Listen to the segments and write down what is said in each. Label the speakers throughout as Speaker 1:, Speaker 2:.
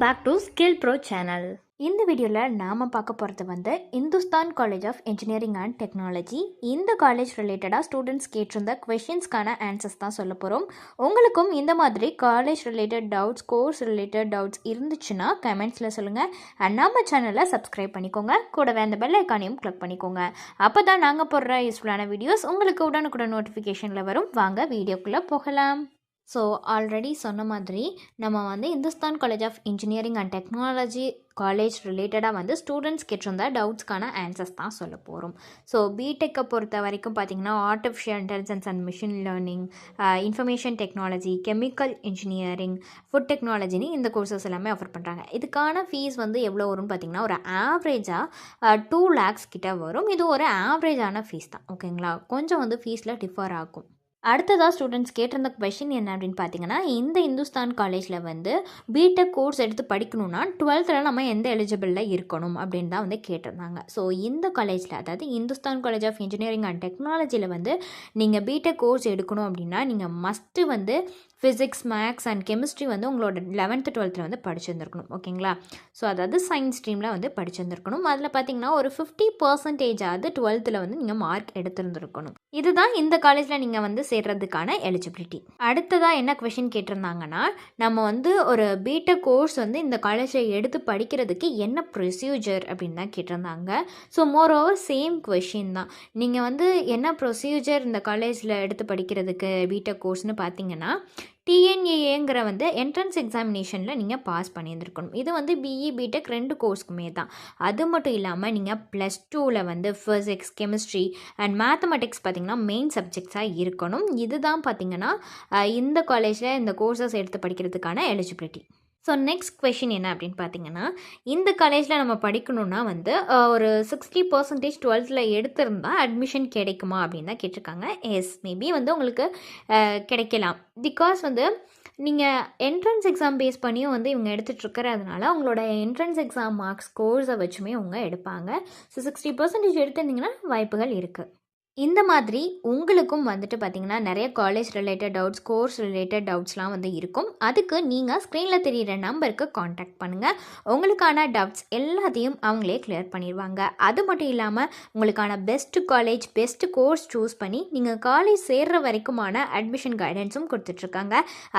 Speaker 1: Back to skill bro channel. இந்த வீடியோவில் நாம் பார்க்க போகிறது வந்து Hindustan college of engineering and technology. இந்த காலேஜ் ரிலேட்டடாக ஸ்டூடெண்ட்ஸ் கேட்டிருந்த கொஷின்ஸ்க்கான ஆன்சர்ஸ் தான் சொல்ல போகிறோம். உங்களுக்கும் இந்த மாதிரி college related doubts, course related doubts இருந்துச்சுன்னா கமெண்ட்ஸில் சொல்லுங்கள். அண்ட் நம்ம சேனலை சப்ஸ்கிரைப் பண்ணிக்கோங்க. கூடவே அந்த பெல் ஐக்கானையும் கிளிக் பண்ணிக்கோங்க. அப்போ தான் நாங்கள் போடுற யூஸ்ஃபுல்லான வீடியோஸ் உங்களுக்கு உடனுக்குடன் நோட்டிஃபிகேஷனில் வரும். வாங்க வீடியோக்குள்ளே போகலாம். ஸோ ஆல்ரெடி சொன்ன மாதிரி நம்ம வந்து Hindustan college of engineering and technology college ரிலேட்டடாக வந்து ஸ்டூடெண்ட்ஸ் கேட்டிருந்த டவுட்ஸ்க்கான ஆன்சர்ஸ் தான் சொல்ல போகிறோம். ஸோ பிடெக்கை பொறுத்த வரைக்கும் பார்த்திங்கன்னா artificial intelligence and machine learning, information technology, chemical engineering, food டெக்னாலஜின்னு இந்த கோர்சஸ் எல்லாமே ஆஃபர் பண்ணுறாங்க. இதுக்கான ஃபீஸ் வந்து எவ்வளோ வரும்னு பார்த்திங்கன்னா ஒரு ஆவரேஜாக 2 lakhs கிட்ட வரும். இது ஒரு ஆவரேஜான ஃபீஸ் தான், ஓகேங்களா. கொஞ்சம் வந்து ஃபீஸில் டிஃபர் ஆகும். அடுத்ததாக ஸ்டூடெண்ட்ஸ் கேட்டிருந்த கொஷின் என்ன அப்படின்னு பார்த்தீங்கன்னா, இந்த இந்துஸ்தான் காலேஜில் வந்து பிடெக் கோர்ஸ் எடுத்து படிக்கணும்னா 12th நம்ம எந்த எலிஜிபிளில் இருக்கணும் அப்படின்னு தான் வந்து கேட்டிருந்தாங்க. ஸோ இந்த காலேஜில், அதாவது Hindustan college of engineering and டெக்னாலஜியில் வந்து நீங்கள் பிடெக் கோர்ஸ் எடுக்கணும் அப்படின்னா நீங்கள் மஸ்ட்டு வந்து ஃபிசிக்ஸ், மேக்ஸ் அண்ட் கெமிஸ்ட்ரி வந்து உங்களோட 11th 12th வந்து படிச்சிருந்துருக்கணும், ஓகேங்களா. ஸோ அதாவது சயின்ஸ் ஸ்ட்ரீமில் வந்து படிச்சிருந்துருக்கணும். அதில் பார்த்தீங்கன்னா ஒரு 50% 12th வந்து நீங்கள் மார்க் எடுத்திருந்துருக்கணும். இதுதான் இந்த காலேஜில் நீங்கள் வந்து சேர்றதுக்கான எலிஜிபிலிட்டி. அடுத்ததாக என்ன கொஷின் கேட்டிருந்தாங்கன்னா, நம்ம வந்து ஒரு பிடெக் கோர்ஸ் வந்து இந்த காலேஜில் எடுத்து படிக்கிறதுக்கு என்ன ப்ரொசீஜர் அப்படின்னு தான் கேட்டிருந்தாங்க. So more over same question தான். நீங்கள் வந்து என்ன ப்ரொசீஜர் இந்த காலேஜில் எடுத்து படிக்கிறதுக்கு பிடெக் கோர்ஸ்னு பார்த்தீங்கன்னா, டிஎன்ஏங்கிற வந்து என்ட்ரன்ஸ் எக்ஸாமினேஷனில் நீங்கள் பாஸ் பண்ணியிருந்துருக்கணும். இது வந்து பிஇ பிடெக் 2 கோர்ஸ்க்குமே தான். அது மட்டும் இல்லாமல் நீங்கள் +2ல் வந்து ஃபிசிக்ஸ், கெமிஸ்ட்ரி அண்ட் மேத்தமெட்டிக்ஸ் பார்த்திங்கன்னா மெயின் சப்ஜெக்ட்ஸாக இருக்கணும். இதுதான் பார்த்திங்கன்னா இந்த காலேஜில் இந்த கோர்சஸ் எடுத்து படிக்கிறதுக்கான எலிஜிபிலிட்டி. ஸோ நெக்ஸ்ட் கொஷின் என்ன அப்படின்னு பார்த்தீங்கன்னா, இந்த காலேஜில் நம்ம படிக்கணுன்னா வந்து ஒரு 60% 12th எடுத்திருந்தால் அட்மிஷன் கிடைக்குமா அப்படின்னு தான் கேட்டிருக்காங்க. எஸ், மேபி வந்து உங்களுக்கு கிடைக்கலாம். பிகாஸ் வந்து நீங்கள் என்ட்ரன்ஸ் எக்ஸாம் பேஸ் பண்ணியும் வந்து இவங்க எடுத்துகிட்ருக்கிறதுனால உங்களோட என்ட்ரன்ஸ் எக்ஸாம் மார்க்ஸ் ஸ்கோர்ஸை வச்சுமே அவங்க எடுப்பாங்க. ஸோ 60% எடுத்திருந்தீங்கன்னா வாய்ப்புகள் இருக்குது. இந்த மாதிரி உங்களுக்கும் வந்துட்டு பார்த்திங்கன்னா நிறைய college related doubts, course related டவுட்ஸ்லாம் வந்து இருக்கும். அதுக்கு நீங்கள் ஸ்க்ரீனில் தெரிகிற நம்பருக்கு காண்டாக்ட் பண்ணுங்கள். உங்களுக்கான டவுட்ஸ் எல்லாத்தையும் அவங்களே கிளியர் பண்ணிடுவாங்க. அது மட்டும் இல்லாமல் உங்களுக்கான best college, best course choose பண்ணி நீங்கள் காலேஜ் சேர்கிற வரைக்குமான அட்மிஷன் கைடன்ஸும் கொடுத்துட்ருக்காங்க.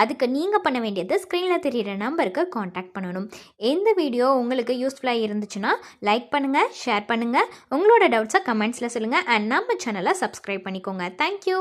Speaker 1: அதுக்கு நீங்கள் பண்ண வேண்டியது ஸ்க்ரீனில் தெரிகிற நம்பருக்கு காண்டாக்ட் பண்ணணும். இந்த வீடியோ உங்களுக்கு யூஸ்ஃபுல்லாக இருந்துச்சுன்னா லைக் பண்ணுங்கள், ஷேர் பண்ணுங்கள், உங்களோட டவுட்ஸை கமெண்ட்ஸில் சொல்லுங்கள். அண்ட் நம்ம சேனலை சப்ஸ்கிரைப் பண்ணிக்கோங்க. தேங்க்யூ.